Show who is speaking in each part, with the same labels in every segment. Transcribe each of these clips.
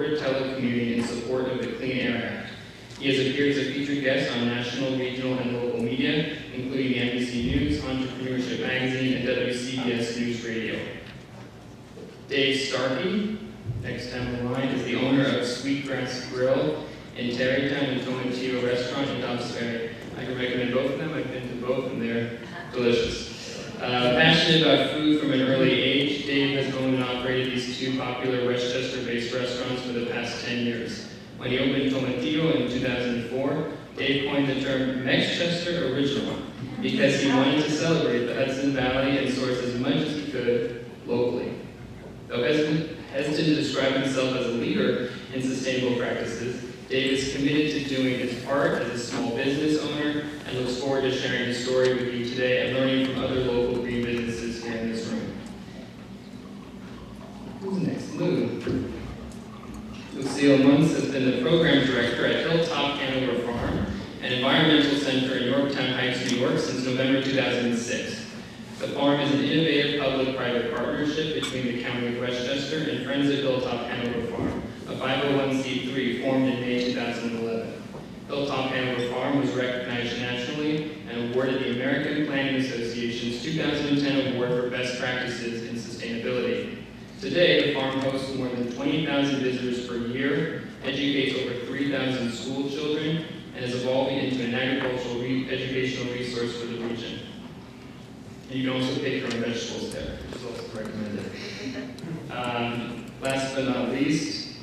Speaker 1: corporate telecommuting in support of the Clean Air Act. He has appeared as a featured guest on national, regional, and local media, including NBC News, Entrepreneurship Magazine, and WCBS News Radio. Dave Starkey, next down the line, is the owner of Sweetgrass Grill in Tarrytown and Tomatillo Restaurant in Dobbs Ferry. I can recommend both of them. I've been to both, and they're delicious. Passionate about food from an early age, Dave has owned and operated these two popular Westchester-based restaurants for the past 10 years. When he opened Tomatillo in 2004, Dave coined the term Mexchester Original because he wanted to celebrate the Hudson Valley and source as much as he could locally. Though hesitant to describe himself as a leader in sustainable practices, Dave is committed to doing his part as a small business owner and looks forward to sharing his story with you today and learning from other local green businesses here in this room. Who's next? Lou. Lucille Munz has been the program director at Hilltop Hanover Farm, an environmental center in Yorktown Heights, New York, since November 2006. The farm is an innovative public-private partnership between the County of Westchester and Friends of Hilltop Hanover Farm, a 501c3 formed in May 2011. Hilltop Hanover Farm was recognized nationally and awarded the American Planning Association's 2010 Award for Best Practices in Sustainability. Today, the farm hosts more than 20,000 visitors per year, educates over 3,000 school children, and is evolving into an agricultural educational resource for the region. And you can also pick your own vegetables there, which is also recommended. Last but not least,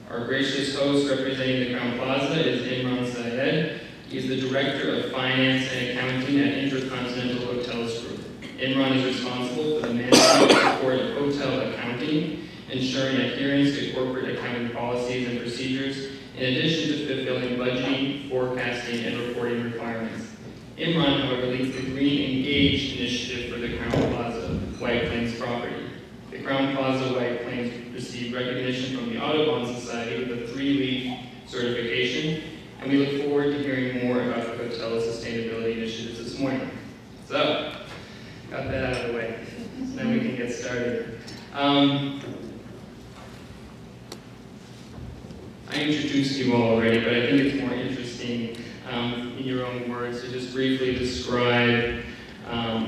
Speaker 1: our gracious host representing the Crown Plaza is Imran Syed. He's the Director of Finance and Accounting at Intercontinental Hotels Group. Imran is responsible for the management and support of hotel accounting, ensuring adherence to corporate accounting policies and procedures, in addition to fulfilling budgeting, forecasting, and reporting requirements. Imran, however, leads the Green Engaged initiative for the Crown Plaza, White Plains property. The Crown Plaza White Plains received recognition from the Audubon Society with a 3-leaf certification, and we look forward to hearing more about the hotel's sustainability initiatives this morning. So, got that out of the way. So now we can get started. I introduced you all already, but I think it's more interesting in your own words to just briefly describe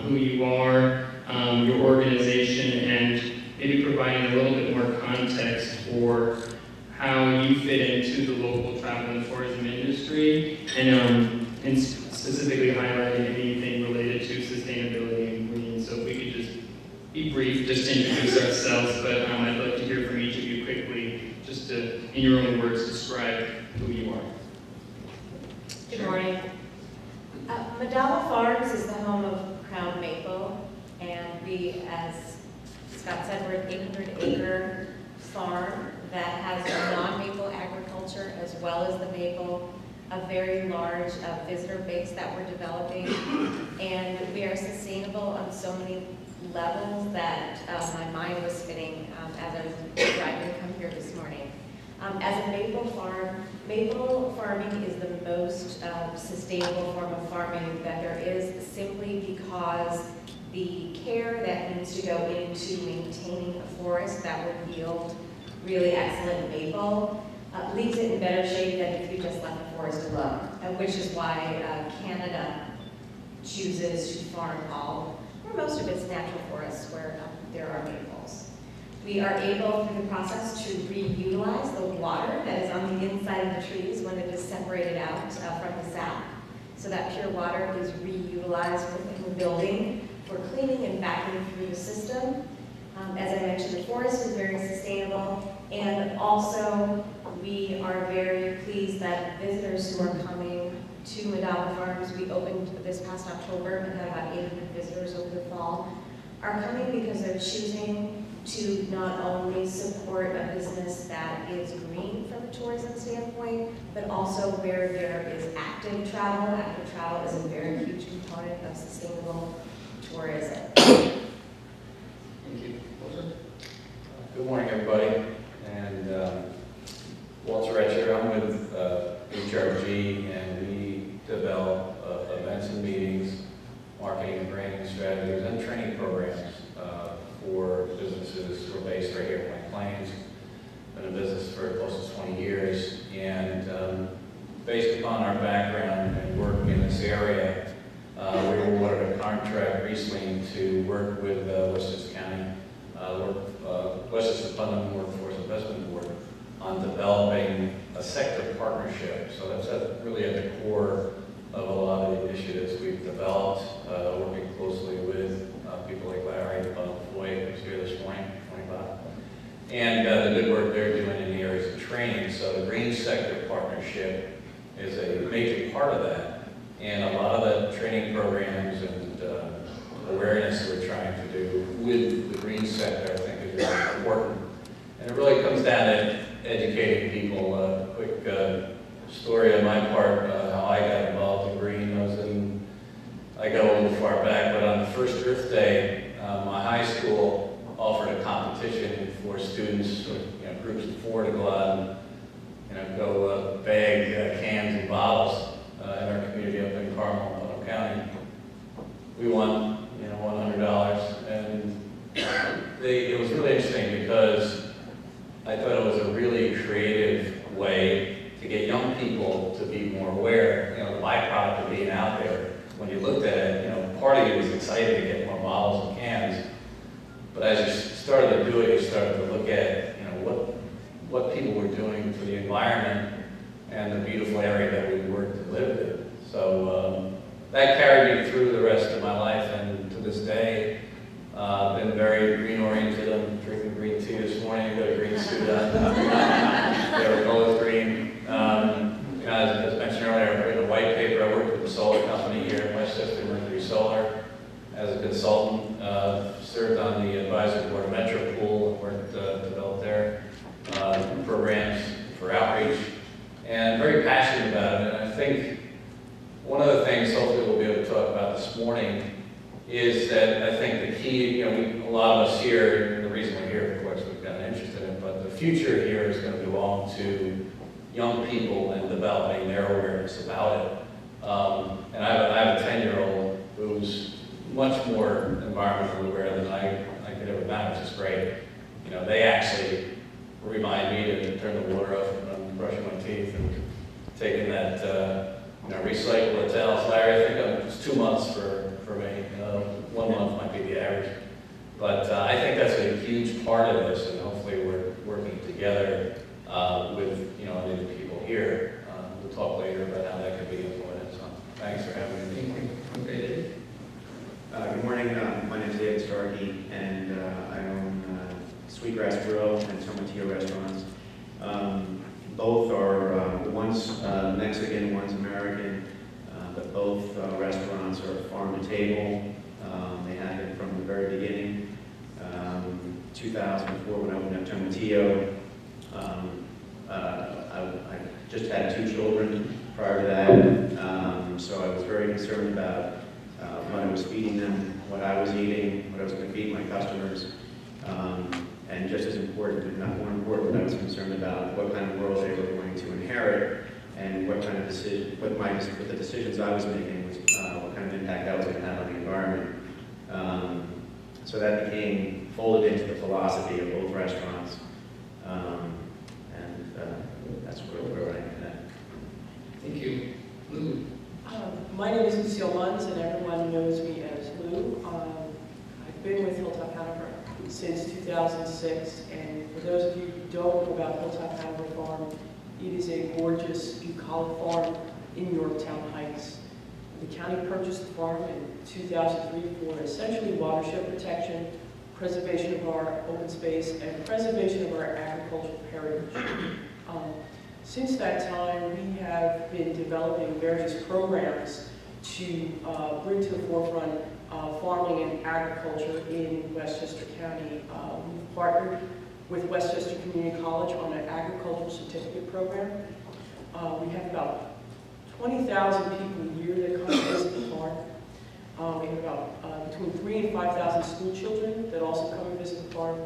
Speaker 1: who you are, your organization, and maybe providing a little bit more context for how you fit into the local travel and tourism industry, and specifically highlighting anything related to sustainability and green. So if we could just be brief, just to introduce ourselves, but I'd love to hear from each of you quickly, just to, in your own words, describe who you are.
Speaker 2: Good morning. Madaba Farms is the home of Crown Maple, and we, as Scott said, we're an 800-acre farm that has non-maple agriculture as well as the maple, a very large visitor base that we're developing, and we are sustainable on so many levels that my mind was spinning as I was driving to come here this morning. As a maple farm, maple farming is the most sustainable form of farming that there is, simply because the care that needs to go into maintaining a forest that would yield really excellent maple leaves it in better shape than if you just let the forest alone, which is why Canada chooses to farm all or most of its natural forests where there are maples. We are able, through the process, to reutilize the water that is on the inside of the trees when it is separated out from the sap. So that pure water is reutilized within the building for cleaning and backing through the system. As I mentioned, the forest is very sustainable, and also we are very pleased that visitors who are coming to Madaba Farms, we opened this past October and had about 800 visitors over the fall, are coming because they're choosing to not only support a business that is green from a tourism standpoint, but also where there is active travel. Active travel is a very huge component of sustainable tourism.
Speaker 1: Thank you. Walter?
Speaker 3: Good morning, everybody. And Walter Etcher, I'm with HRG, and we develop events and meetings, marketing and branding strategies, and training programs for businesses who are based right here in White Plains. Been in business for close to 20 years. And based upon our background and working in this area, we were awarded a contract recently to work with Westchester County, Westchester Putnam Workforce Investment Board on developing a sector partnership. So that's really at the core of a lot of the initiatives we've developed, working closely with people like Larry Floyd, who's here this morning, 25, and the good work they're doing in the areas of training. So the Green Sector Partnership is a major part of that, and a lot of the training programs and awareness we're trying to do with the green sector, I think, is really important. And it really comes down to educating people. A quick story on my part, how I got involved in green. I go a little far back, but on the first Earth Day, my high school offered a competition for students, groups of 4 to go out and go bag cans and bottles in our community up in Carmel, Putnam County. We won, $100, and it was really interesting because I thought it was a really creative way to get young people to be more aware. The byproduct of being out there, when you looked at it, part of you was excited to get more bottles and cans, but as you started to do it, you started to look at, what people were doing for the environment and the beautiful area that we worked and lived in. So that carried me through the rest of my life, and to this day, I've been very green oriented. I'm drinking green tea this morning. I've got a green suit on. Their goal is green. As mentioned earlier, I wrote a white paper. I worked with a solar company here in Westchester, Mercury Solar, as a consultant. Served on the advisory board of Metro Pool, worked developed their programs for outreach, and very passionate about it. And I think one of the things, hopefully, we'll be able to talk about this morning is that I think the key, a lot of us here, and the reason we're here, of course, we've got an interest in it, but the future here is going to belong to young people and developing their awareness about it. And I have a 10-year-old who's much more environmentally aware than I could ever imagine, which is great. They actually remind me to turn the water off when I'm brushing my teeth and taking that, recyclable towels. Larry, I think it's 2 months for me. 1 month might be the average. But I think that's a huge part of this, and hopefully we're working together with, other people here. We'll talk later about how that could be implemented. So thanks for having me.
Speaker 1: Okay.
Speaker 4: Good morning. My name is David Starkey, and I own Sweetgrass Grill and Tomatillo restaurants. Both are, one's Mexican, one's American, but both restaurants are farm to table. They have been from the very beginning. 2004, when I opened up Tomatillo, I just had 2 children prior to that, so I was very concerned about what I was feeding them, what I was eating, what I was going to feed my customers. And just as important, if not more important, I was concerned about what kind of world they were going to inherit, and what kind of what the decisions I was making was what kind of impact that was going to have on the environment. So that became folded into the philosophy of both restaurants, and that's where I am today.
Speaker 1: Thank you. Lou.
Speaker 5: My name is Lucille Munns, and everyone knows me as Lou. I've been with Hilltop Hanover since 2006, and for those of you who don't know about Hilltop Hanover Farm, it is a gorgeous bucolic farm in Yorktown Heights. The county purchased the farm in 2003 for essentially watershed protection, preservation of our open space, and preservation of our agricultural heritage. Since that time, we have been developing various programs to bring to the forefront farming and agriculture in Westchester County. We've partnered with Westchester Community College on an agricultural certificate program. We have about 20,000 people a year that come to visit the farm. We have about between 3,000 and 5,000 school children that also come and visit the farm.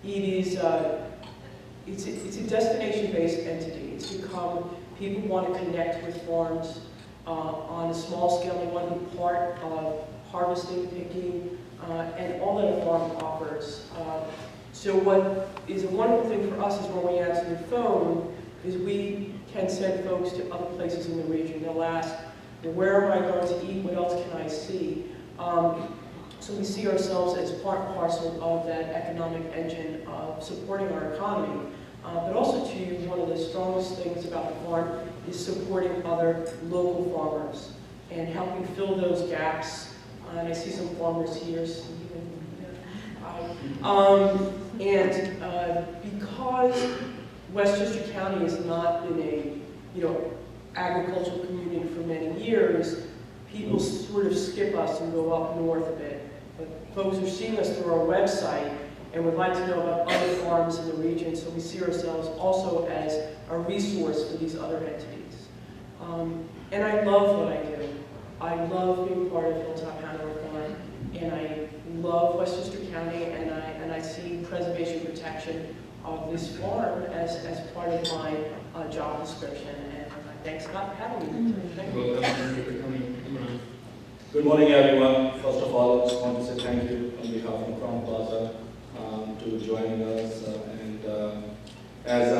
Speaker 5: It is it's a destination-based entity. It's become, people want to connect with farms on a small scale. They want to be part of harvesting, picking, and all that a farm offers. So what is a wonderful thing for us is when we answer the is we can send folks to other places in the region. They'll ask, well, where am I going to eat? What else can I see? So we see ourselves as part and parcel of that economic engine of supporting our economy. But also, to you, one of the strongest things about the farm is supporting other local farmers and helping fill those gaps. And I see some farmers here. Because Westchester County has not been a, agricultural community for many years, people sort of skip us and go up north a bit. But folks are seeing us through our website and would like to know about other farms in the region, so we see ourselves also as a resource for these other entities. And I love what I do. I love being part of Hilltop Hanover Farm, and I love Westchester County, and I see preservation protection of this farm as part of my job description. And thanks Scott for having me. Thank you.
Speaker 1: Welcome, thank you for coming. Come on.
Speaker 6: Good morning, everyone. First of all, I just want to say thank you on behalf of Crown Plaza to joining us. As